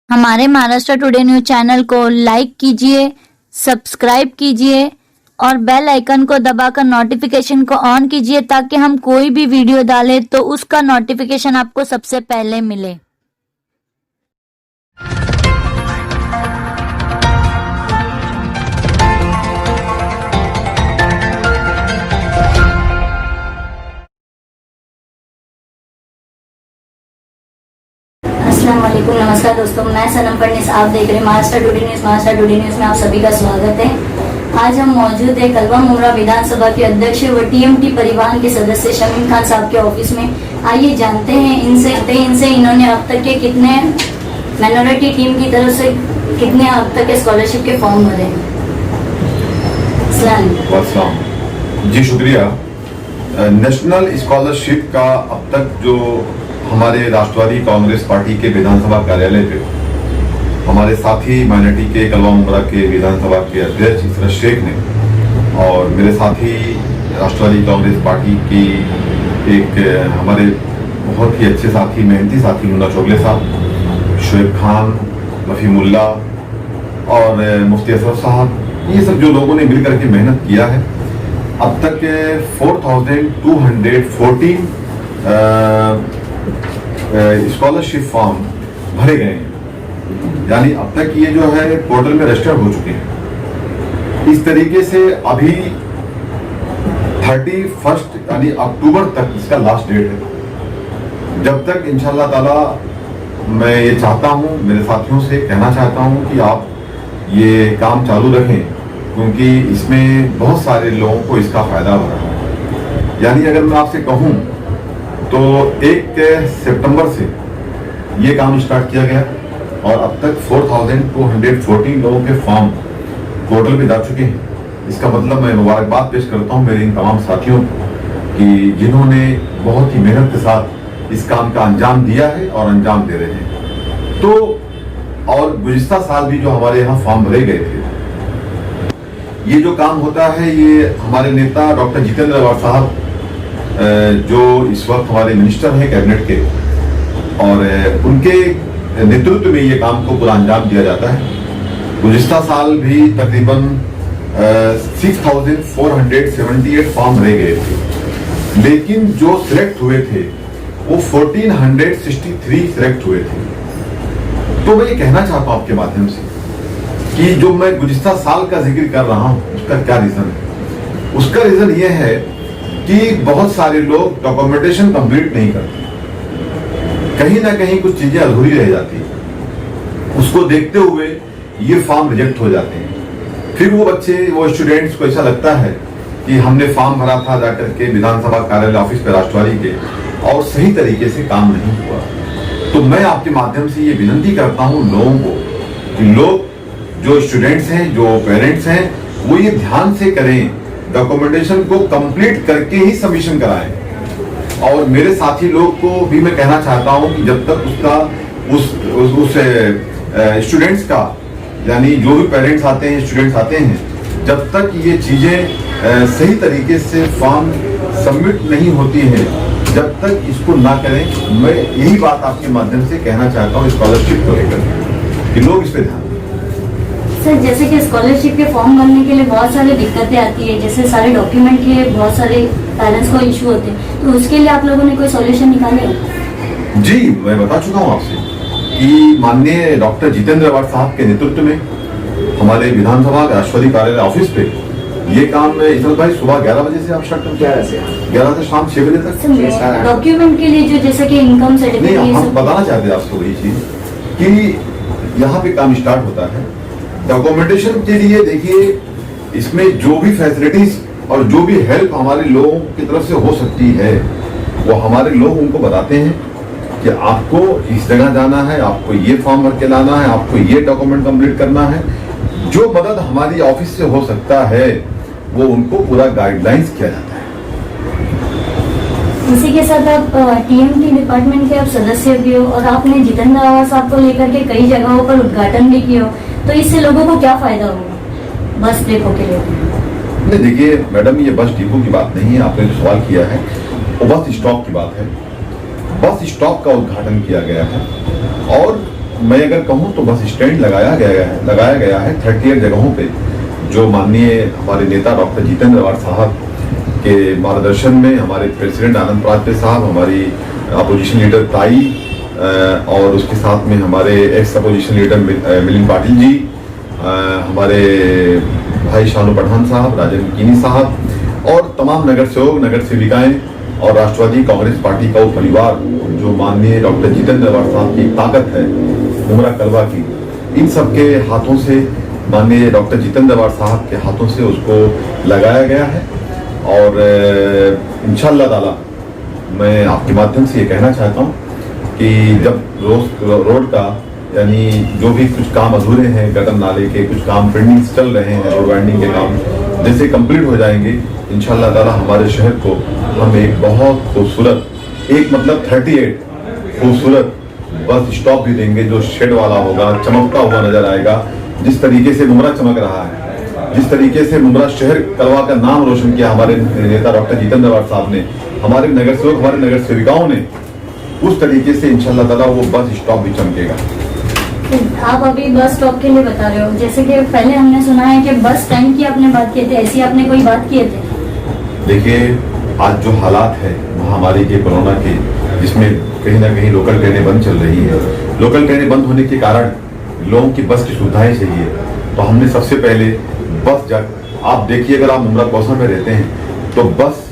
हमारे Maharashtra today news channel को like कीजिए, सब्सक्राइब कीजिए और बेल आइकन को दबाकर नोटिफिकेशन को ऑन कीजिए ताकि हम कोई भी वीडियो डालें तो उसका नोटिफिकेशन आपको सबसे पहले मिले। अस्सलामुअलैकुम, नमस्कार दोस्तों, मैं सनम फडनीस, आप देख रहे हैं Maharashtra today news. Maharashtra today news में आप सभी का स्वागत है। आज हम मौजूद है कलवा मुमरा विधानसभा के अध्यक्ष व टीएमटी परिवार के सदस्य शमीम खान साहब के ऑफिस में। आइए जानते हैं इनसे इन्होंने अब तक के कितने माइनॉरिटी टीम की तरफ से कितने अब तक के स्कॉलरशिप के फॉर्म भरे। जी शुक्रिया। नेशनल स्कॉलरशिप का अब तक जो हमारे राष्ट्रवादी कांग्रेस पार्टी के विधानसभा कार्यालय पे हमारे साथी माइनॉरिटी के कलवा मुमरा के विधानसभा के अध्यक्ष इसरत शेख ने और मेरे साथी राष्ट्रवादी कांग्रेस पार्टी की एक हमारे बहुत ही अच्छे साथी, मेहनती साथी मुन्ना चोगले साहब, शुएब खान, मफी मुल्ला और मुफ्ती असरफ साहब, ये सब जो लोगों ने मिलकर के मेहनत किया है, अब तक 4214 स्कॉलरशिप फॉर्म भरे गए हैं। यानी अब तक ये जो है पोर्टल में रजिस्टर हो चुके हैं। इस तरीके से अभी 31 यानी अक्टूबर तक इसका लास्ट डेट है। जब तक इंशाल्लाह ताला मैं ये चाहता हूँ, मेरे साथियों से कहना चाहता हूँ कि आप ये काम चालू रखें, क्योंकि इसमें बहुत सारे लोगों को इसका फायदा हो रहा है। यानी अगर मैं आपसे कहूँ तो 1 सितंबर से ये काम स्टार्ट किया गया और अब तक 4214 लोगों के फॉर्म पोर्टल पे जा चुके हैं। इसका मतलब मैं मुबारकबाद पेश करता हूँ मेरे इन तमाम साथियों कि जिन्होंने बहुत ही मेहनत के साथ इस काम का अंजाम दिया है और अंजाम दे रहे हैं। तो और गुज़िश्ता साल भी जो हमारे यहाँ फॉर्म भरे गए थे, ये जो काम होता है ये हमारे नेता डॉक्टर जितेंद्र अवाड साहब जो इस वक्त हमारे मिनिस्टर हैं कैबिनेट के, और उनके नेतृत्व में ये काम को पूरा अंजाम दिया जाता है। गुज़िश्ता साल भी तकरीबन 6478 फॉर्म रह गए थे, लेकिन जो सिलेक्ट हुए थे वो 1463 सिलेक्ट हुए थे। तो मैं ये कहना चाहता हूं आपके माध्यम से कि जो मैं गुज़िश्ता साल का जिक्र कर रहा हूं उसका क्या रीजन है। उसका रीजन ये है कि बहुत सारे लोग डॉक्यूमेंटेशन कंप्लीट नहीं करते, कहीं ना कहीं कुछ चीजें अधूरी रह जाती है, उसको देखते हुए ये फॉर्म रिजेक्ट हो जाते हैं। फिर वो बच्चे, वो स्टूडेंट्स को ऐसा लगता है कि हमने फॉर्म भरा था जाकर के विधानसभा कार्यालय ऑफिस पे राष्ट्रवादी के, और सही तरीके से काम नहीं हुआ। तो मैं आपके माध्यम से ये विनती करता हूँ लोगों को कि लोग जो स्टूडेंट्स हैं, जो पेरेंट्स हैं, वो ये ध्यान से करें, डॉक्यूमेंटेशन को कंप्लीट करके ही सबमिशन कराएं। और मेरे साथी लोग को भी मैं कहना चाहता हूं कि जब तक उसका उस स्टूडेंट्स का, यानी जो भी पेरेंट्स आते हैं, स्टूडेंट्स आते हैं, जब तक ये चीजें सही तरीके से फॉर्म सबमिट नहीं होती हैं, जब तक इसको ना करें। मैं यही बात आपके माध्यम से कहना चाहता हूँ स्कॉलरशिप को लेकर कि लोग इस पे ध्यान। सर, जैसे कि स्कॉलरशिप के फॉर्म भरने के लिए बहुत सारी दिक्कतें आती है, जैसे सारे डॉक्यूमेंट के बहुत सारे पेरेंट्स को इशू होते हैं, तो उसके लिए आप लोगों ने कोई सॉल्यूशन निकाले? जी, मैं बता चुका हूँ आपसे कि माननीय डॉक्टर जितेंद्र अवाड साहब के नेतृत्व में हमारे विधानसभा राष्ट्रवादी कार्यालय ऑफिस पे ये काम इसरत भाई सुबह 11 बजे से आप स्टार्ट करते हैं, 11 से शाम 6 बजे तक। डॉक्यूमेंट के लिए जो जैसे कि इनकम सर्टिफिकेट, हम बताना चाहते हैं आपको वही चीज कि यहाँ पे काम स्टार्ट होता है। डॉक्यूमेंटेशन के लिए देखिए, इसमें जो भी फैसिलिटीज और जो भी हेल्प हमारे लोगों की तरफ से हो सकती है, वो हमारे लोग उनको बताते हैं कि आपको इस जगह जाना है, आपको ये फॉर्म भर के लाना है, आपको ये डॉक्यूमेंट कंप्लीट करना है। जो मदद हमारी ऑफिस से हो सकता है वो उनको पूरा गाइडलाइंस किया जाता है। इसी के साथ आप टीएमटी डिपार्टमेंट के आप सदस्य भी हो और आपने जितेंद्र अवाड साहब को लेकर के कई जगहों पर उद्घाटन भी किया हो, तो इससे लोगों को क्या फायदा होगा बस डिपो के लिए? नहीं, देखिए मैडम, ये बस डिपो की बात नहीं है, आपने जो सवाल किया है वो बस स्टॉप की बात है। बस स्टॉप का उद्घाटन किया गया है और मैं अगर कहूँ तो बस स्टैंड लगाया गया है 38 जगहों पे, जो माननीय हमारे नेता डॉक्टर जितेंद्र अवार्ड साहब के मार्गदर्शन में, हमारे प्रेसिडेंट आनंद पांडे साहब, हमारी अपोजिशन लीडर ताई और उसके साथ में हमारे ex opposition leader Milind Patil ji, हमारे भाई शानू पठान साहब, राजन कीनी साहब और तमाम नगर सेवक, नगर सेविकाएं और राष्ट्रवादी कांग्रेस पार्टी का वो परिवार, जो माननीय डॉक्टर जितेंद्र अवार्ड साहब की ताकत है मुमरा कलवा की, इन सबके हाथों से, माननीय डॉक्टर जितेंद्र अवार्ड साहब के हाथों से उसको लगाया गया है। और इंशाअल्लाह ताला मैं आपके माध्यम से ये कहना चाहता हूँ कि जब रोड का यानी जो भी कुछ काम अधूरे हैं, गटर नाले के कुछ काम पेंडिंग चल रहे हैं, रोड वाइंडिंग के काम जैसे कंप्लीट हो जाएंगे, इंशाअल्लाह ताला हमारे शहर को हम एक बहुत खूबसूरत, एक मतलब 38 खूबसूरत बस स्टॉप भी देंगे, जो शेड वाला होगा, चमकता हुआ नजर आएगा। जिस तरीके से मुमरा चमक रहा है, जिस तरीके से मुमरा शहर कलवा का नाम रोशन किया हमारे नेता डॉक्टर जितेंद्र अवार्ड साहब ने, हमारे नगर सेवक, हमारे नगर सेविकाओं ने, उस तरीके से इंशाअल्लाह ताला वो बस स्टॉप भी चमकेगा। आप अभी बस स्टॉप के लिए बता रहे हो, जैसे कि पहले हमने सुना है कि बस स्टैंड की आपने बात किए थे, ऐसी आपने कोई बात किए थे? देखिए, आज जो हालात है महामारी के, कोरोना के, जिसमें कहीं ना कहीं लोकल ट्रेनें बंद चल रही है, लोकल ट्रेनें बंद होने के कारण लोगों की बस की सुविधाएं चाहिए, तो हमने सबसे पहले बस आप देखिए, अगर आप मुमरा कौसा में रहते हैं तो बस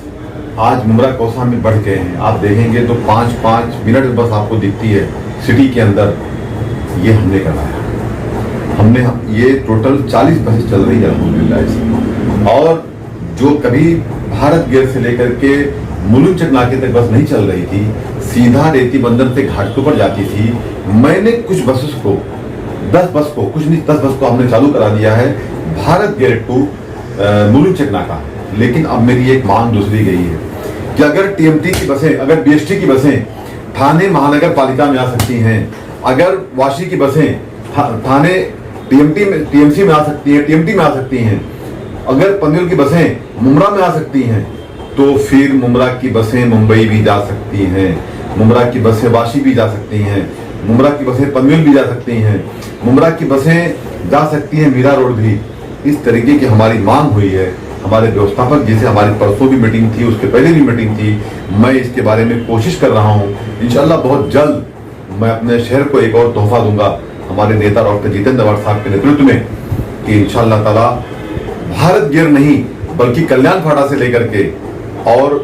आज मुमरा कौसा में बढ़ गए हैं। आप देखेंगे तो 5-5 मिनट बस आपको दिखती है सिटी के अंदर। ये हमने कराया, हमने ये टोटल 40 बसें चल रही है अल्हम्दुलिल्लाह से। और जो कभी भारत गेट से लेकर के मुलुंचक नाके तक बस नहीं चल रही थी, सीधा रेती बंदर से घाट के ऊपर जाती थी, मैंने कुछ बसेस को 10 बस को, कुछ नहीं 10 बस को हमने चालू करा दिया है भारत गेट टू मुलुंचक नाका। लेकिन अब मेरी एक मांग दूसरी गई है कि अगर टीएमटी की बसें, अगर बीएसटी की बसें थाने महानगर पालिका में आ सकती हैं, अगर वाशी की बसें थाने टीएमसी में आ सकती हैं, टीएमटी में आ सकती हैं, अगर पनवेल की बसें मुमरा में आ सकती हैं, तो फिर मुमरा की बसें मुंबई भी जा सकती हैं, मुमरा की बसें वाशी भी जा सकती हैं, मुमरा की बसें पनवेल भी जा सकती हैं, मुमरा की बसें जा सकती हैं मीरा रोड भी। इस तरीके की हमारी मांग हुई है। हमारे व्यवस्थापक, जैसे हमारी परसों भी मीटिंग थी, उसके पहले भी मीटिंग थी, मैं इसके बारे में कोशिश कर रहा हूँ। इंशाअल्लाह बहुत जल्द मैं अपने शहर को एक और तोहफा दूंगा हमारे नेता डॉक्टर जितेंद्र अवार्ड साहब के नेतृत्व में, कि इंशाअल्लाह ताला भारत गिर नहीं बल्कि कल्याण फाटा से लेकर के और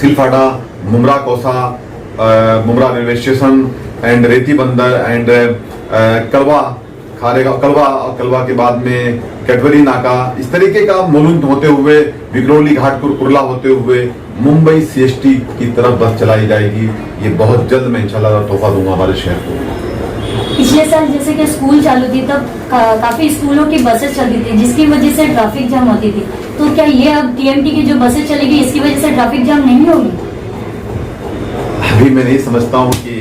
Shilphata, Mumbra Kausa, Mumbra railway station and Reti Bandar and कलवा, कलवा के बाद में कैटवरी नाका, इस तरीके का मुलुंड होते हुए विक्रोली घाटपुर कुर्ला होते हुए मुंबई सीएसटी की तरफ बस चलाई जाएगी। ये बहुत जल्द मैं इंशाल्लाह तोहफा दूंगा हमारे शहर को। पिछले साल जैसे कि स्कूल चालू थी तब काफी स्कूलों की बसेस चलती थी, जिसकी वजह से ट्रैफिक जाम होती थी, तो क्या ये अब टीएमटी की जो बसेस चलेगी इसकी वजह से ट्रैफिक जाम नहीं होगी? अभी मैं नहीं समझता हूँ कि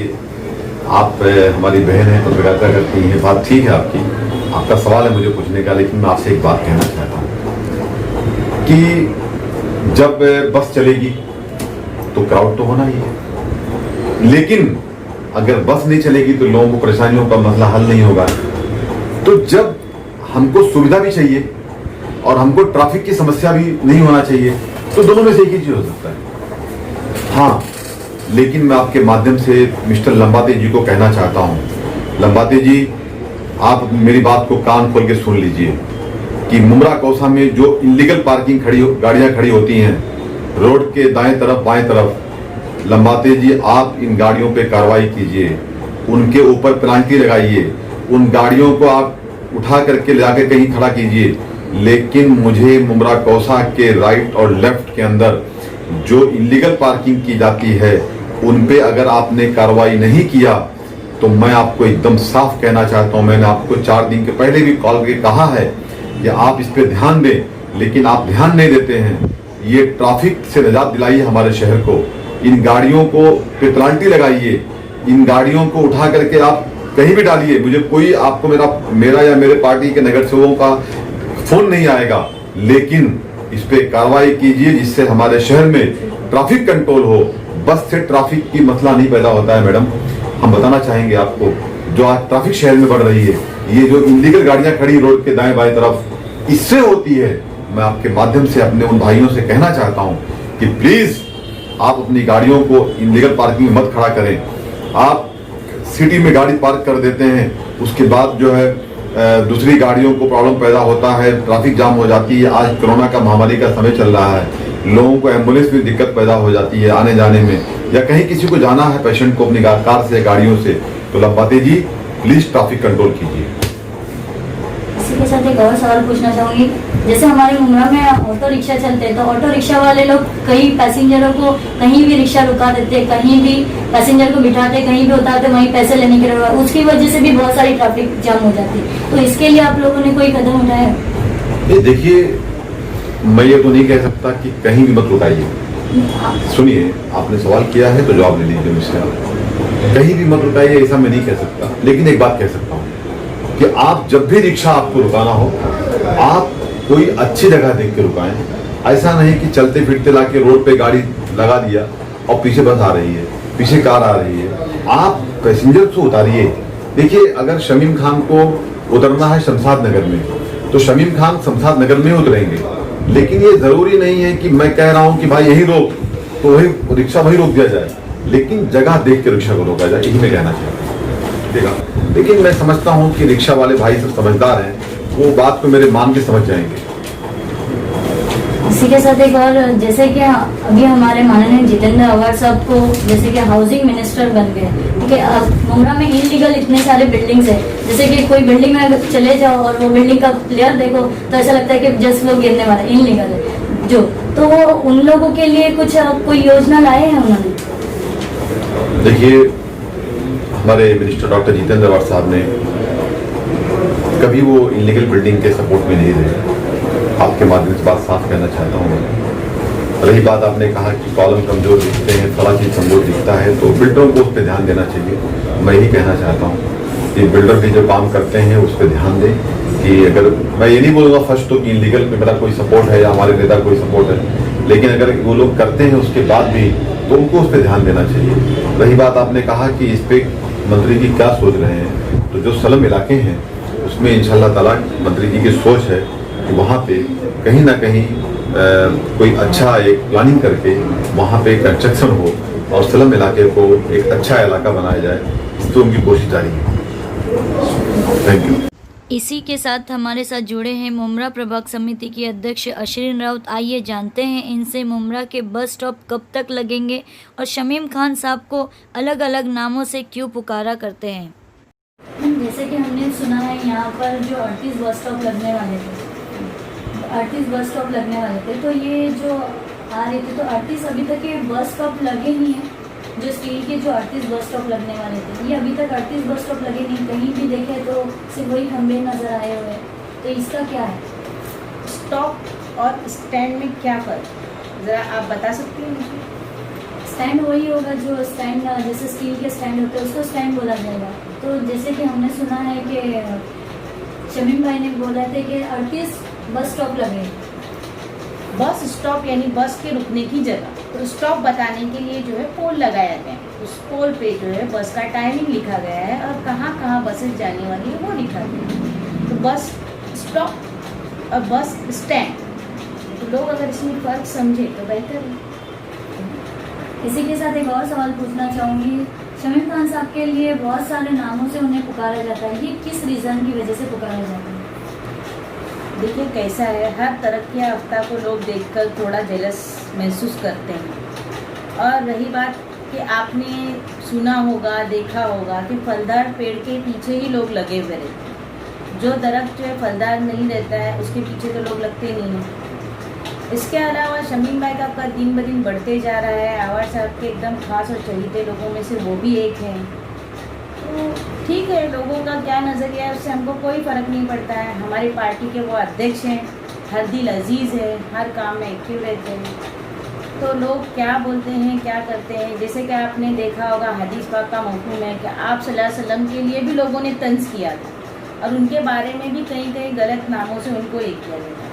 आप हमारी बहन है, पत्रकारिता करती हैं, बात ठीक है आपकी, आपका सवाल है मुझे पूछने का, लेकिन मैं आपसे एक बात कहना चाहता हूँ कि जब बस चलेगी तो क्राउड तो होना ही है, लेकिन अगर बस नहीं चलेगी तो लोगों को परेशानियों का मसला हल नहीं होगा। तो जब हमको सुविधा भी चाहिए और हमको ट्रैफिक की समस्या भी नहीं होना चाहिए, तो दोनों में से एक ही चीज हो सकता है। हाँ, लेकिन मैं आपके माध्यम से मिस्टर लंबाते जी को कहना चाहता हूँ, लंबाते जी आप मेरी बात को कान खोल के सुन लीजिए कि मुमरा कौसा में जो इलीगल पार्किंग गाड़ियां खड़ी होती हैं रोड के दाएं तरफ बाएं तरफ, लंबाते जी आप इन गाड़ियों पे कार्रवाई कीजिए, उनके ऊपर पेनाल्टी लगाइए, उन गाड़ियों को आप उठा करके ले जाकर कहीं खड़ा कीजिए। लेकिन मुझे मुमरा कौसा के राइट और लेफ्ट के अंदर जो इलीगल पार्किंग की जाती है उन पे अगर आपने कार्रवाई नहीं किया तो मैं आपको एकदम साफ कहना चाहता हूं, मैंने आपको 4 दिन के पहले भी कॉल करके कहा है कि आप इस पे ध्यान दें, लेकिन आप ध्यान नहीं देते हैं। ये ट्रैफिक से निजात दिलाइए हमारे शहर को, इन गाड़ियों को पे पेनाल्टी लगाइए, इन गाड़ियों को उठा करके आप कहीं भी डालिए। मुझे कोई आपको मेरा या मेरे पार्टी के नगर सेवकों का फोन नहीं आएगा, लेकिन इस पे कार्रवाई कीजिए जिससे हमारे शहर में ट्रैफिक कंट्रोल हो। बस से ट्रैफिक की मसला नहीं पैदा होता है मैडम। हम बताना चाहेंगे आपको, जो आज ट्रैफिक शहर में बढ़ रही है, ये जो इलीगल गाड़ियां खड़ी रोड के दाएं बाएं तरफ, इससे होती है। मैं आपके माध्यम से अपने उन भाइयों से कहना चाहता हूं कि प्लीज आप अपनी गाड़ियों को इलीगल पार्किंग में मत खड़ा करें। आप सिटी में गाड़ी पार्क कर देते हैं, उसके बाद जो है दूसरी गाड़ियों को प्रॉब्लम पैदा होता है, ट्रैफिक जाम हो जाती है। आज कोरोना का महामारी का समय चल रहा है, लोगों को एम्बुलेंस में दिक्कत पैदा हो जाती है आने जाने में, या कहीं किसी को जाना है पेशेंट को अपनी कार से, गाड़ियों से। तो लंबाते जी प्लीज ट्रैफिक कंट्रोल कीजिए। इसी के साथ एक और सवाल पूछना चाहूंगी, जैसे हमारे मुमरा में ऑटो रिक्शा चलते हैं, तो ऑटो रिक्शा वाले लोग कई पैसेंजरों को कहीं भी रिक्शा रुका देते, कहीं भी पैसेंजर को बिठाते, कहीं भी उतारते, वहीं पैसे लेने के लिए, उसकी वजह से भी बहुत सारी ट्रैफिक जाम हो जाती है। तो इसके लिए आप लोगों ने कोई कदम उठाया? ये देखिए, मैं ये तो नहीं कह सकता कि कहीं भी मत रुकाइए। सुनिए, आपने सवाल किया है तो जवाब ले लीजिए मुझसे। आप कहीं भी मत रुकाइए ऐसा मैं नहीं कह सकता, लेकिन एक बात कह सकता हूँ कि आप जब भी रिक्शा आपको रुकाना हो, आप कोई अच्छी जगह देख के रुकाएं। ऐसा नहीं कि चलते फिरते लाके रोड पे गाड़ी लगा दिया और पीछे बस आ रही है, पीछे कार आ रही है, आप पैसेंजर को उतारिए। देखिए, अगर शमीम खान को उतरना है शमशाद नगर में, तो शमीम खान शमशाद नगर में उतरेंगे। लेकिन ये जरूरी नहीं है कि मैं कह रहा हूं कि भाई यही रोक, तो वही रिक्शा वही रोक दिया जाए, लेकिन जगह देख के रिक्शा को रोका जाए, यही मैं कहना चाहता हूँ। ठीक है, लेकिन मैं समझता हूं कि रिक्शा वाले भाई सब समझदार हैं, वो बात को मेरे मान के समझ जाएंगे। इसी के साथ एक और, जैसे कि अभी हमारे माननीय जितेंद्र अवार्ड साहब को जैसे कि हाउसिंग मिनिस्टर बन गए, ठीक है। अब मुमरा में इलीगल इतने सारे बिल्डिंग्स है, जैसे कि कोई बिल्डिंग में अगर चले जाओ और वो बिल्डिंग का प्लेयर देखो तो ऐसा लगता है कि जस्ट वो गिरने वाला, इलीगल है जो। तो वो उन लोगों के लिए कुछ कोई योजना लाए हैं उन्होंने? देखिए, हमारे मिनिस्टर डॉक्टर जितेंद्र अवार्ड साहब ने कभी वो इलीगल बिल्डिंग के सपोर्ट में नहीं रहे। आपके माध्यम से बात साफ कहना चाहता हूँ। रही बात, आपने कहा कि कॉलम कमजोर दिखते हैं, थोड़ा चीज कमजोर दिखता है, तो बिल्डरों को उस पर ध्यान देना चाहिए। मैं यही कहना चाहता हूँ कि बिल्डर भी जो काम करते हैं उस पर ध्यान दें। कि अगर मैं ये नहीं बोलूँगा फर्स्ट तो कि इलीगल पे मेरा कोई सपोर्ट है या हमारे नेता कोई सपोर्ट है, लेकिन अगर वो लोग करते हैं उसके बाद भी तो उनको उस पर ध्यान देना चाहिए। रही बात, आपने कहा कि इस पे मंत्री जी क्या सोच रहे हैं, तो जो स्लम इलाके हैं उसमें इंशाल्लाह ताला मंत्री जी की सोच है कि वहाँ पे कहीं ना कहीं कोई अच्छा एक प्लानिंग करके वहाँ पे कंस्ट्रक्शन हो और स्लम इलाके को एक अच्छा इलाका बनाया जाए, इस तो उनकी कोशिश जारी है। Thank you. इसी के साथ हमारे साथ जुड़े हैं मुमरा प्रभाग समिति की अध्यक्ष अशरीन राउत। आइए जानते हैं इनसे मुमरा के बस स्टॉप कब तक लगेंगे और शमीम खान साहब को अलग अलग नामों से क्यों पुकारा करते हैं। जैसे कि हमने सुना है यहाँ पर जो 38 बस स्टॉप लगने वाले थे, तो ये जो आ रहे थे, तो 38 अभी तक ये बस स्टॉप लगे नहीं हैं। जो स्टील के जो 38 बस स्टॉप लगने वाले थे, ये अभी तक 38 बस स्टॉप लगे नहीं। कहीं भी देखे तो सिर्फ वही खंबे नज़र आए हुए हैं, तो इसका क्या है? स्टॉप और स्टैंड में क्या फ़र्क, ज़रा आप बता सकती हैं मुझे? स्टैंड वही होगा जो स्टैंड, जैसे स्टील के स्टैंड होते हैं उसको स्टैंड बोला जाएगा। तो जैसे कि हमने सुना है कि शमीम भाई ने बोला था कि 38 बस स्टॉप लगे। बस स्टॉप यानी बस के रुकने की जगह, तो स्टॉप बताने के लिए जो है पोल लगाया गया है। उस पोल पे जो है बस का टाइमिंग लिखा गया है और कहाँ कहाँ बसेस जाने वाली है वो लिखा गया है। तो बस स्टॉप और बस स्टैंड, तो लोग अगर इसमें फ़र्क समझे तो बेहतर है। इसी के साथ एक और सवाल पूछना चाहूँगी, शमीम खान साहब के लिए बहुत सारे नामों से उन्हें पुकारा जाता है, ये किस रीज़न की वजह से पुकारा जाता है? देखिए कैसा है, हर तरक्की याफ्ता को लोग देखकर थोड़ा जेलस महसूस करते हैं। और रही बात कि आपने सुना होगा, देखा होगा कि फलदार पेड़ के पीछे ही लोग लगे हुए रहते हैं। जो दरख्त जो है फलदार नहीं रहता है उसके पीछे तो लोग लगते नहीं हैं। इसके अलावा शमीम भाई का कद दिन ब दिन बढ़ते जा रहा है। आवाज़ साहब के एकदम खास और चहीते लोगों में से वो भी एक हैं। तो ठीक है, लोगों का क्या नज़रिया है उससे हमको कोई फ़र्क नहीं पड़ता है। हमारी पार्टी के वो अध्यक्ष हैं, हर दिल अजीज़ है, हर काम में एक्टिव रहते हैं। तो लोग क्या बोलते हैं, क्या करते हैं, जैसे कि आपने देखा होगा हदीस पाक का मफ़हूम है कि आप सल्लल्लाहु अलैहि वसल्लम के लिए भी लोगों ने तंज़ किया था और उनके बारे में भी कई कई गलत नामों से उनको एक किया गया।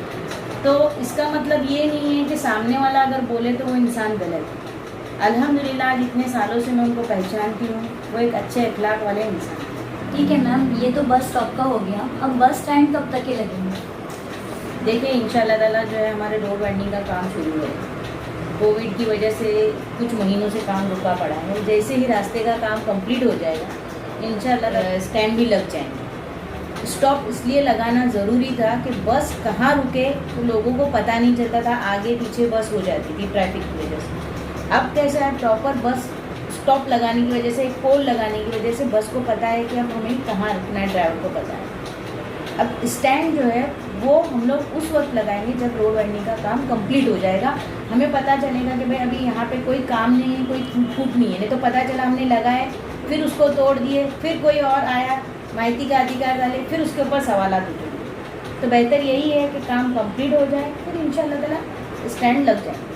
तो इसका मतलब ये नहीं है कि सामने वाला अगर बोले तो वो इंसान गलत है। अल्हम्दुलिल्लाह जितने सालों से मैं उनको पहचानती हूँ वो एक अच्छे अखलाक वाले इंसान। ठीक है मैम, ये तो बस स्टॉप का हो गया, अब बस स्टैंड कब तक के लगेंगे? देखिए इंशाल्लाह ताला जो है हमारे रोड वाइंडिंग का काम शुरू है। कोविड की वजह से कुछ महीनों से काम रुका पड़ा है। जैसे ही रास्ते का काम कंप्लीट हो जाएगा इंशाल्लाह स्टैंड भी लग जाएंगे। स्टॉप इसलिए लगाना ज़रूरी था कि बस कहाँ रुके तो लोगों को पता नहीं चलता था, आगे पीछे बस हो जाती थी ट्रैफिक की वजह से। अब कैसा है, प्रॉपर बस स्टॉप लगाने की वजह से, एक पोल लगाने की वजह से बस को पता है कि अब हमें कहाँ रुकना है, ड्राइवर को पता है। अब स्टैंड जो है वो हम लोग उस वक्त लगाएंगे जब रोड वाइंडिंग का काम कंप्लीट हो जाएगा। हमें पता चलेगा कि भाई अभी यहाँ पे कोई काम नहीं है, कोई फूट नहीं है। नहीं तो पता चला हमने लगाए, फिर उसको तोड़ दिए, फिर कोई और आया माहिती का अधिकार डाले, फिर उसके ऊपर सवालात उठे। तो बेहतर यही है कि काम कंप्लीट हो जाए, फिर इंशाल्लाह ताला स्टैंड लग जाए।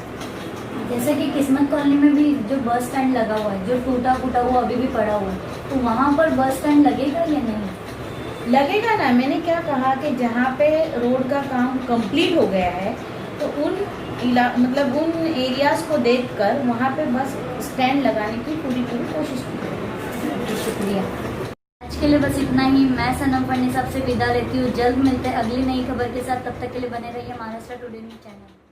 जैसे कि किस्मत कॉलोनी में भी जो बस स्टैंड लगा हुआ है, जो टूटा फूटा हुआ अभी भी पड़ा हुआ है, तो वहाँ पर बस स्टैंड लगेगा या नहीं? लगेगा ना। मैंने क्या कहा कि जहाँ पे रोड का काम कंप्लीट हो गया है तो उन एरियाज़ को देखकर वहाँ पे बस स्टैंड लगाने की पूरी कोशिश की। शुक्रिया। आज के लिए बस इतना ही। मैं सनम फर्नीस आपसे विदा लेती हूँ। जल्द मिलते हैं अगली नई खबर के साथ। तब तक के लिए बने रहिए महाराष्ट्र टुडे न्यूज़ चैनल।